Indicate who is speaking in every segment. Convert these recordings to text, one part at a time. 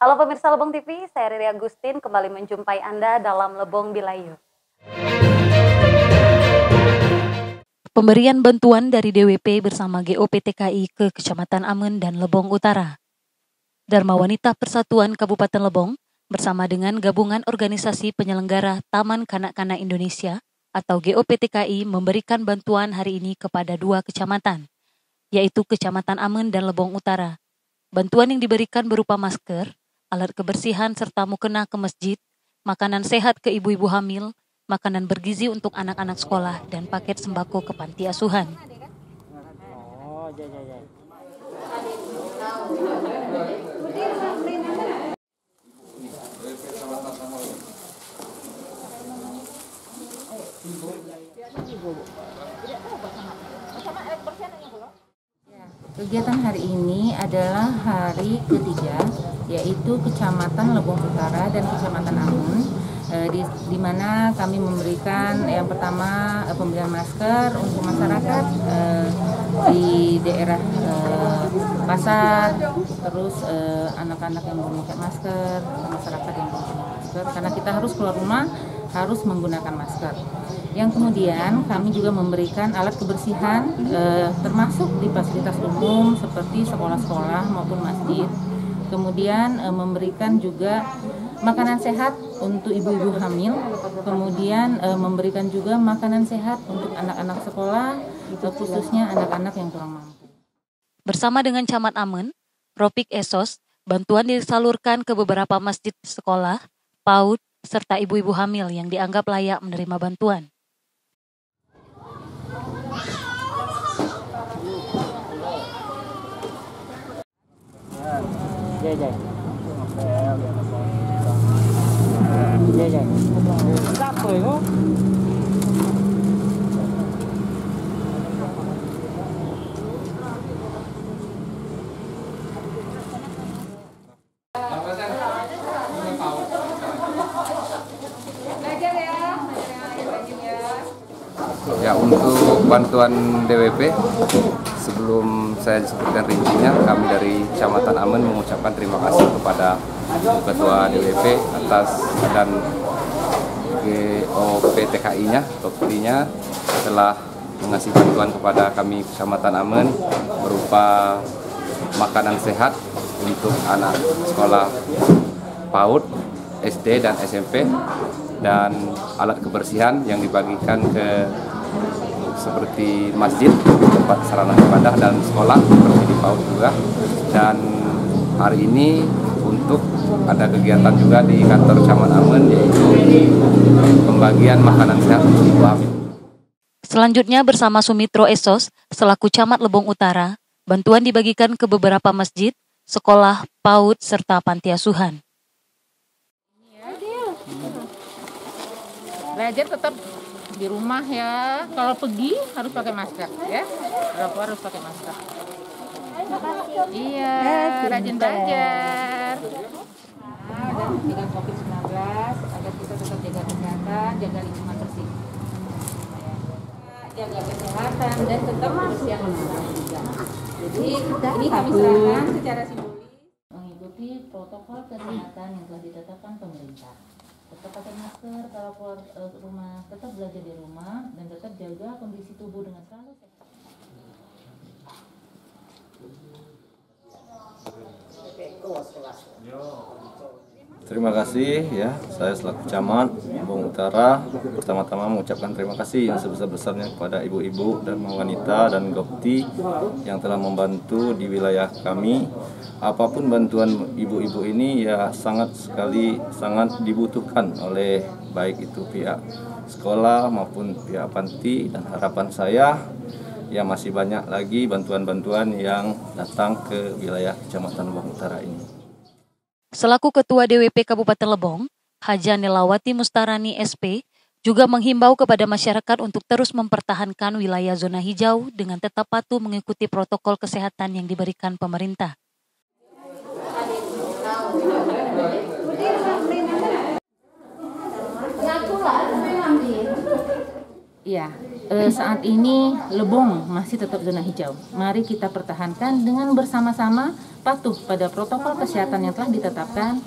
Speaker 1: Halo pemirsa Lebong TV, saya Riri Agustin kembali menjumpai Anda dalam Lebong Bilayu. Pemberian bantuan dari DWP bersama GOPTKI ke Kecamatan Amen dan Lebong Utara. Dharma Wanita Persatuan Kabupaten Lebong bersama dengan Gabungan Organisasi Penyelenggara Taman Kanak-Kanak Indonesia atau GOPTKI memberikan bantuan hari ini kepada 2 kecamatan, yaitu Kecamatan Amen dan Lebong Utara. Bantuan yang diberikan berupa masker, alat kebersihan serta mukena ke masjid, makanan sehat ke ibu-ibu hamil, makanan bergizi untuk anak-anak sekolah, dan paket sembako ke panti asuhan.
Speaker 2: Kegiatan hari ini adalah hari ketiga, yaitu Kecamatan Lebong Utara dan Kecamatan Amen, di mana kami memberikan yang pertama pemberian masker untuk masyarakat di daerah pasar, terus anak-anak yang belum pakai masker, masyarakat yang belum pakai masker, karena kita harus keluar rumah harus menggunakan masker. Yang kemudian kami juga memberikan alat kebersihan termasuk di fasilitas umum seperti sekolah-sekolah maupun masjid. Kemudian memberikan juga makanan sehat untuk ibu-ibu hamil. Kemudian memberikan juga makanan sehat untuk anak-anak sekolah, khususnya anak-anak yang kurang mampu.
Speaker 1: Bersama dengan Camat Amen, Ropik Esos, bantuan disalurkan ke beberapa masjid sekolah, PAUD, serta ibu-ibu hamil yang dianggap layak menerima bantuan.
Speaker 3: Ya, untuk bantuan DWP, sebelum saya sebutkan rincinya, kami dari Kecamatan Amen mengucapkan terima kasih kepada Ketua DWP atas dan GOPTKI-nya, Toktinya telah mengasih bantuan kepada kami Kecamatan Amen berupa makanan sehat untuk anak sekolah PAUD, SD dan SMP, dan alat kebersihan yang dibagikan ke seperti masjid, tempat sarana ibadah, dan sekolah seperti di PAUD juga. Dan hari ini untuk ada kegiatan juga di kantor Camat Amen, yaitu pembagian makanan sehat untuk ibu hamil.
Speaker 1: Selanjutnya bersama Sumitro Esos selaku Camat Lebong Utara, bantuan dibagikan ke beberapa masjid, sekolah, PAUD serta panti asuhan.
Speaker 2: Belajar tetap di rumah ya. Kalau pergi harus pakai masker ya. Kalau keluar harus pakai masker. Iya, rajin belajar. Dan mencegah COVID-19 agar kita tetap jaga kesehatan, jaga lingkungan bersih. Jaga kesehatan dan tetap kebersihan lingkungan juga. Jadi ini kami serahkan secara simbolis mengikuti protokol kesehatan yang telah ditetapkan pemerintah. Tetap pakai masker kalau keluar rumah, tetap belajar di rumah, dan tetap jaga kondisi tubuh dengan selalu sehat.
Speaker 4: Terima kasih ya, saya selaku Camat Lebong Utara pertama-tama mengucapkan terima kasih yang sebesar-besarnya kepada ibu-ibu dan wanita dan Gopti yang telah membantu di wilayah kami. Apapun bantuan ibu-ibu ini ya sangat dibutuhkan oleh baik itu pihak sekolah maupun pihak panti, dan harapan saya ya masih banyak lagi bantuan-bantuan yang datang ke wilayah Kecamatan Lebong Utara ini.
Speaker 1: Selaku Ketua DWP Kabupaten Lebong, Haja Nelawati Mustarani SP, juga menghimbau kepada masyarakat untuk terus mempertahankan wilayah zona hijau dengan tetap patuh mengikuti protokol kesehatan yang diberikan pemerintah.
Speaker 2: Iya, saat ini Lebong masih tetap zona hijau. Mari kita pertahankan dengan bersama-sama patuh pada protokol kesehatan yang telah ditetapkan,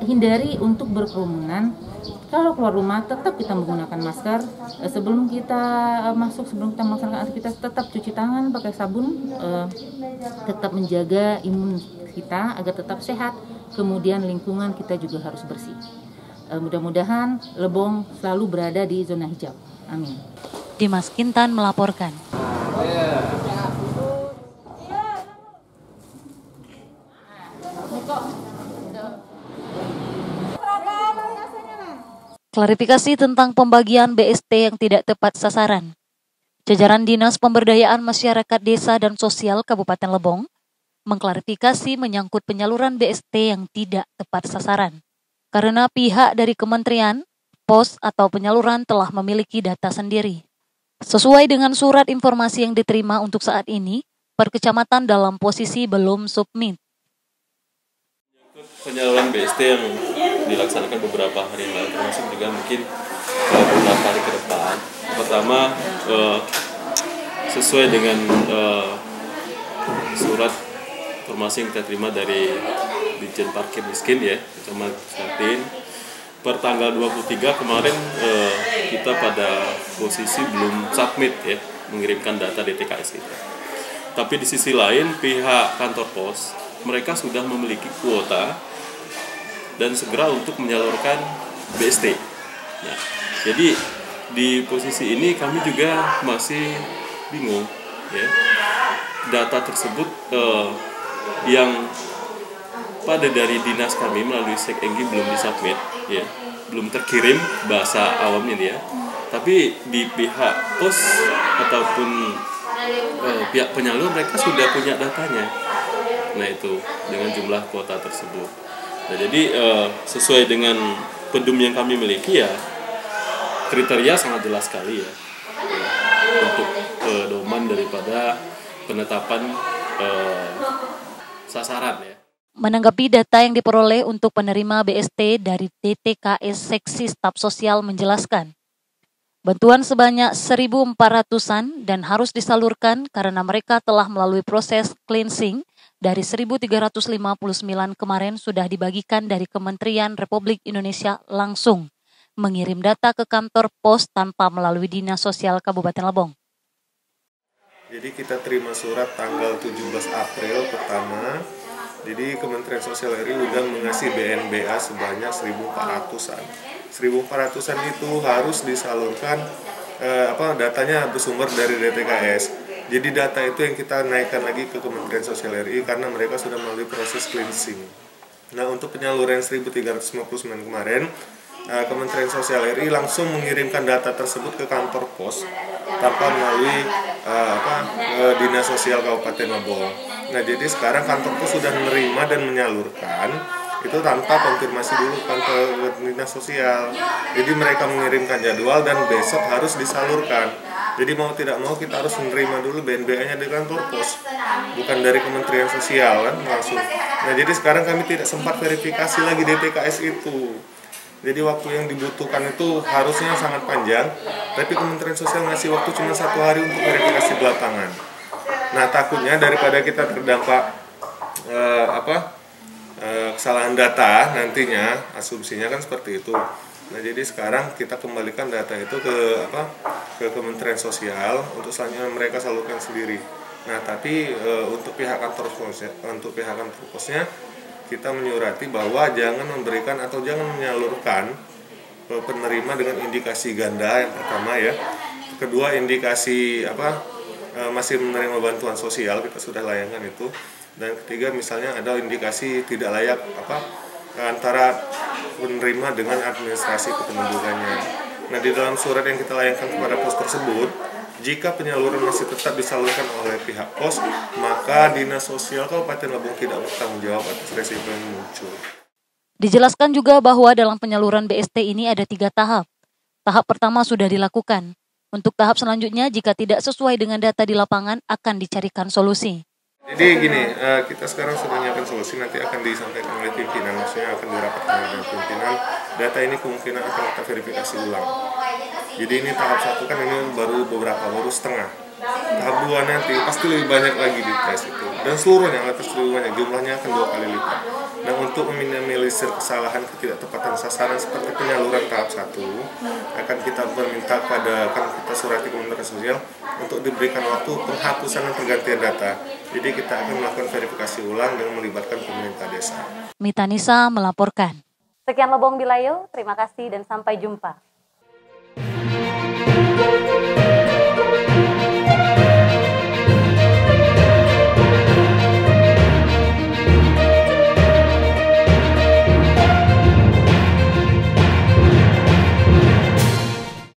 Speaker 2: hindari untuk berkerumunan. Kalau keluar rumah tetap kita menggunakan masker. Sebelum kita melaksanakan aktivitas, tetap cuci tangan pakai sabun, tetap menjaga imun kita agar tetap sehat. Kemudian lingkungan kita juga harus bersih. Mudah-mudahan Lebong selalu berada di zona hijau. Amin.
Speaker 1: Dimas Kintan melaporkan. Klarifikasi tentang pembagian BST yang tidak tepat sasaran. Jajaran Dinas Pemberdayaan Masyarakat Desa dan Sosial Kabupaten Lebong mengklarifikasi menyangkut penyaluran BST yang tidak tepat sasaran. Karena pihak dari kementerian, pos atau penyaluran telah memiliki data sendiri. Sesuai dengan surat informasi yang diterima untuk saat ini, per kecamatan dalam posisi belum submit.
Speaker 5: Penyaluran BST yang dilaksanakan beberapa hari yang lalu, termasuk juga mungkin beberapa hari ke depan. Pertama, sesuai dengan surat informasi yang kita terima dari Ditjen Parkir Miskin ya, Kecamatan Slatin, per tanggal 23 kemarin kita pada posisi belum submit ya, mengirimkan data DTKS kita. Tapi di sisi lain pihak kantor pos mereka sudah memiliki kuota dan segera untuk menyalurkan BST. Nah, jadi di posisi ini kami juga masih bingung ya. Data tersebut yang pada dari dinas kami melalui Sek Enggi belum disubmit ya, belum terkirim bahasa awamnya dia. Tapi di pihak pos ataupun pihak penyalur mereka sudah punya datanya. Nah itu dengan jumlah kuota tersebut. Nah jadi sesuai dengan pedum yang kami miliki ya, kriteria sangat jelas sekali ya untuk pedoman daripada penetapan sasaran ya.
Speaker 1: Menanggapi data yang diperoleh untuk penerima BST dari DTKS Seksi Staf Sosial menjelaskan, bantuan sebanyak 1.400-an dan harus disalurkan karena mereka telah melalui proses cleansing dari 1.359 kemarin sudah dibagikan dari Kementerian Republik Indonesia langsung mengirim data ke kantor pos tanpa melalui Dinas Sosial Kabupaten Lebong.
Speaker 6: Jadi kita terima surat tanggal 17 April pertama. Jadi Kementerian Sosial RI sudah mengasih BNBA sebanyak 1.400-an. 1.400-an itu harus disalurkan datanya bersumber dari DTKS. Jadi data itu yang kita naikkan lagi ke Kementerian Sosial RI karena mereka sudah melalui proses cleansing. Nah untuk penyaluran 1.359 kemarin, Kementerian Sosial RI langsung mengirimkan data tersebut ke kantor pos tanpa melalui Dinas Sosial Kabupaten Lebong. Nah jadi sekarang kantor pos sudah menerima dan menyalurkan itu tanpa konfirmasi dulu kantor Dinas Sosial. Jadi mereka mengirimkan jadwal dan besok harus disalurkan. Jadi mau tidak mau kita harus menerima dulu BNBA-nya dari kantor pos, bukan dari Kementerian Sosial kan langsung. Nah jadi sekarang kami tidak sempat verifikasi lagi DTKS itu. Jadi waktu yang dibutuhkan itu harusnya sangat panjang, tapi Kementerian Sosial ngasih waktu cuma 1 hari untuk verifikasi belakangan. Nah takutnya daripada kita terdampak kesalahan data nantinya, asumsinya kan seperti itu. Nah jadi sekarang kita kembalikan data itu ke Kementerian Sosial untuk selanjutnya mereka salurkan sendiri. Nah tapi untuk pihak kantor posnya kita menyurati bahwa jangan memberikan atau jangan menyalurkan penerima dengan indikasi ganda yang pertama ya. Kedua indikasi masih menerima bantuan sosial, kita sudah layangkan itu. Dan ketiga misalnya ada indikasi tidak layak antara penerima dengan administrasi kependudukannya. Nah di dalam surat yang kita layangkan kepada pos tersebut, jika penyaluran masih tetap disalurkan oleh pihak pos, maka Dinas Sosial Kabupaten Lebong tidak bertanggung jawab atas resiko yang muncul.
Speaker 1: Dijelaskan juga bahwa dalam penyaluran BST ini ada 3 tahap. Tahap pertama sudah dilakukan. Untuk tahap selanjutnya, jika tidak sesuai dengan data di lapangan, akan dicarikan solusi.
Speaker 6: Jadi gini, kita sekarang sudah menyiapkan solusi, nanti akan disampaikan oleh pimpinan, maksudnya akan dirapatkan dengan pimpinan. Data ini kemungkinan akan kita verifikasi ulang. Jadi ini tahap 1 kan ini baru setengah. tahap 2 nanti pasti lebih banyak lagi di tes itu, dan seluruhnya alat tes lebih banyak, jumlahnya akan 2 kali lipat. Nah, untuk meminimalisir kesalahan ketidaktepatan sasaran seperti penyaluran tahap 1, akan kita meminta akan kita surati Kementerian Sosial untuk diberikan waktu penghapusan dan pergantian data. Jadi kita akan melakukan verifikasi ulang dengan melibatkan pemerintah desa.
Speaker 1: Mita Nisa melaporkan. Sekian Lebong Bilayo, terima kasih dan sampai jumpa.